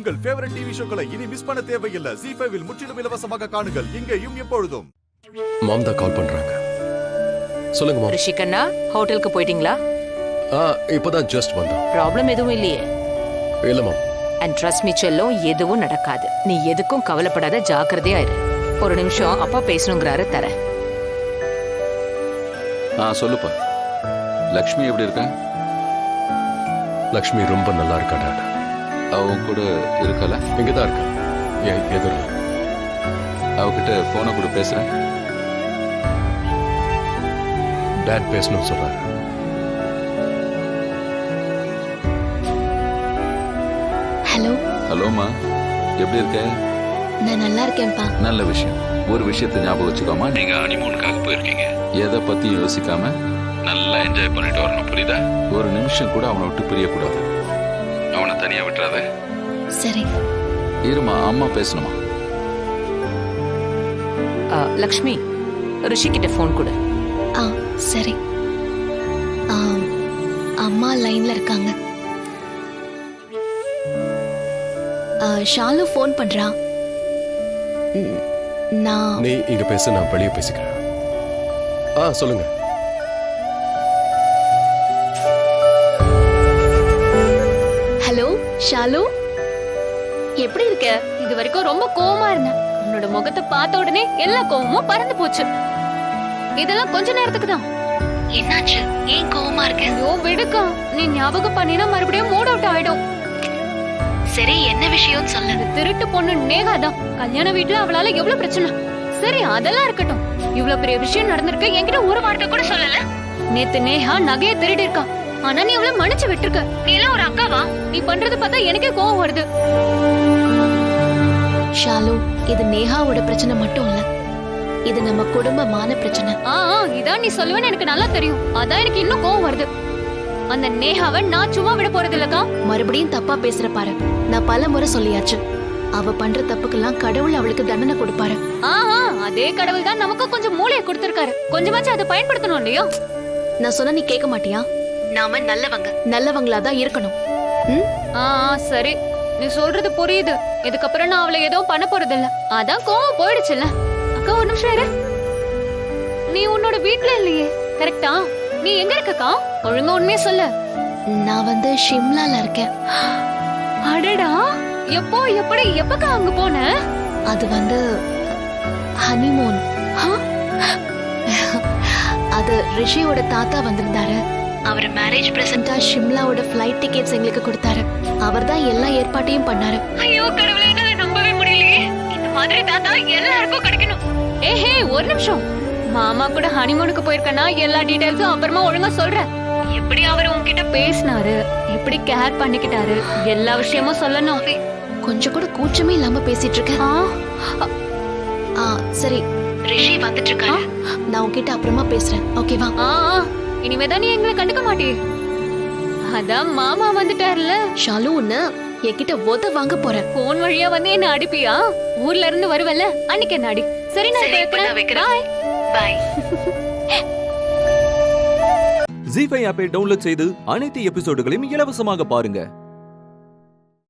உங்கள் favourite TV ஷோக்களை இனி miss பண்ண தேவையில்லை. ZEE5 இல் முற்றிலும் இலவசமாக காணுங்கள். இங்கேயும் எப்பொழுதும். மாம் தான் கால் பண்றாங்க. சொல்லுங்க மாம். ரிஷிகண்ணா, ஹோட்டலுக்கு போயிட்டீங்களா? இப்பதான் ஜஸ்ட் வந்தோம். ப்ராப்ளம் எதுவும் இல்லையே? இல்ல மாம். அண்ட் ட்ரஸ்ட் மீ செல்லம், எதுவும் நடக்காது. நீ எதுக்கும் கவலைப்படாத, ஜாக்கிரதையா இரு. ஒரு நிமிஷம், அப்பா பேசணுங்கிறாரு, தரேன். சொல்லுப்பா. லக்ஷ்மி எப்படி இருக்கா? லக்ஷ்மி ரொம்ப நல்லா இருக்காடா. அவன் கூட இருக்கல? இங்கதான் இருக்கா. எதிர அவகிட்ட போனை கூட பேசுறேன். டேட் பேசணும்னு சொல்றாரு. ஹலோ. ஹலோமா, எப்படி இருக்க? நான் நல்லா இருக்கேன்ப்பா. நல்ல விஷயம். ஒரு விஷயத்தை ஞாபகம் வச்சுக்கோமா, நீங்க ஹனிமூனுக்காக போயிருக்கீங்க. எதை பத்தி யோசிக்காம நல்லா என்ஜாய் பண்ணிட்டு வரணும், புரியுதா? ஒரு நிமிஷம் கூட அவனை விட்டு பிரியக்கூடாது. அவனை தனியா விட்டுறாத. சரி. இருமா, அம்மா பேசணுமா? லக்ஷ்மி, ரிஷி கிட்ட போன் கொடு. சரி. அம்மா லைன்ல இருக்காங்க. ஷாலு போன் பண்றா. நீ இங்க பேச, நான் வெளியே பேசிக்கிறேன். சொல்லுங்க. ஹலோ ஷாலு, எப்படி இருக்க? இது வரைக்கும் ரொம்ப கோவமா இருந்தேன். உன்னோட முகத்தை பார்த்த உடனே எல்லா கோவமும் பறந்து போச்சு. இதெல்லாம் கொஞ்ச நேரத்துக்கு தான். என்னாச்சு? ஏன் கோவமா இருக்க? ஐயோ விடுக்கா, நீ ஞாபகம் பண்ணினா மறுபடியும் மூட் அவுட் ஆயிடும். சரி, என்ன விஷயம் சொல்லு. அந்த திருட்டு பொண்ணு நேகா தான். கல்யாண வீட்டுல அவளால எவ்வளவு பிரச்சனை. சரி, அதெல்லாம் இருக்கட்டும். இவ்வளவு பெரிய விஷயம் நடந்திருக்கு, என்கிட்ட ஒரு வார்த்தை கூட சொல்லல. நேத்து நேஹா நகையை திருடி இருக்கா. ஆனா நீ அவளை மன்னிச்சு விட்டுருக்க. நீ எல்லாம் ஒரு அக்காவா? நீ பண்றது பார்த்தா எனக்கே கோவம் வருது. ஷாலு, இது நேஹாவோட பிரச்சனை மட்டும் இல்ல, இது நம்ம குடும்பமான பிரச்சனை. இதான் நீ சொல்லுவேன்னு எனக்கு நல்லா தெரியும். அதான் எனக்கு இன்னும் கோவம் வருது. அந்த நேஹாவை நான் சும்மா விட போறது இல்லக்கா. மறுபடியும் தப்பா பேசுற பாரு. நான் பல முறை சொல்லியாச்சு, அவ பண்ற தப்புக்கெல்லாம் கடவுள் அவளுக்கு தண்டனை கொடுப்பாரு. அதே கடவுள் தான் நமக்கு கொஞ்சம் மூளையை கொடுத்திருக்காரு. கொஞ்சமாச்சும் அதை பயன்படுத்தணும் இல்லையா? நான் சொன்ன நீ கேட்க மாட்டியா? நாம நல்லவங்களா தான் இருக்கணும். சரி, நீ சொல்றது புரியுது. இதுக்கப்புறம் நான் அவளை எதுவும் பண்ண போறது இல்ல. அதான் கோவம் போயிடுச்சுல்ல. அக்கா, ஒரு நிமிஷம் இரு. நீ உன்னோட வீட்ல இல்லையே, கரெக்டா? நீ எங்க இருக்கக்கா? ஒழுங்கா உண்மையே சொல்லு. நான் ஷிம்லால இருக்கேன். அடடா, எப்போ எப்படி எப்பக்கா அங்க போன? அது ஹனிமூன். அது ரிஷியோட தாத்தா வந்திருந்தாரு. அவர் மேரேஜ் பிரசன்டா ஷிம்லாவோட ஃப்ளைட் டிக்கெட்ஸ் எங்களுக்கு கொடுத்தாரு. அவர் தான் எல்லா ஏற்பாட்டையும் பண்ணாரு. ஐயோ கடவுளே, என்னால நம்பவே முடியலையே. இந்த மாதிரி தாத்தா எல்லாருக்கும் கிடைக்கணும். ஏஹே, ஒரு நிமிஷம். மாமா கூட ஹனிமூனுக்கு போயிருக்கனா எல்லா டீடைல்ஸும் அப்புறமா ஒழுங்கா சொல்றேன். எப்படி அவர் உன்கிட்ட பேசினாரு, எப்படி கேர் பண்ணிக்கிட்டாரு, எல்லா விஷயமும் சொல்லணும். கொஞ்சம் கூட கூச்சமே இல்லாம பேசிட்டு இருக்கேன். சரி, ரிஷி வந்துட்டு இருக்காரு. நான் உன்கிட்ட அப்புறமா பேசுறேன், ஓகேவா? இனிமேதான் நீ எங்களை கண்டுக்க மாட்டியே. அதான் மாமா வந்துட்டாருல. ஷாலு, உன்ன என்கிட்ட உத வாங்க போறேன். போன் வழியா வந்து என்ன அடிப்பியா? ஊர்ல இருந்து வருவல்ல, அன்னைக்கு என்ன அடி. சரி, நான் வைக்கிறேன். பாய். ZEE5 ஆப்பை டவுன்லோட் செய்து அனைத்து எபிசோடுகளையும் இலவசமாக பாருங்க.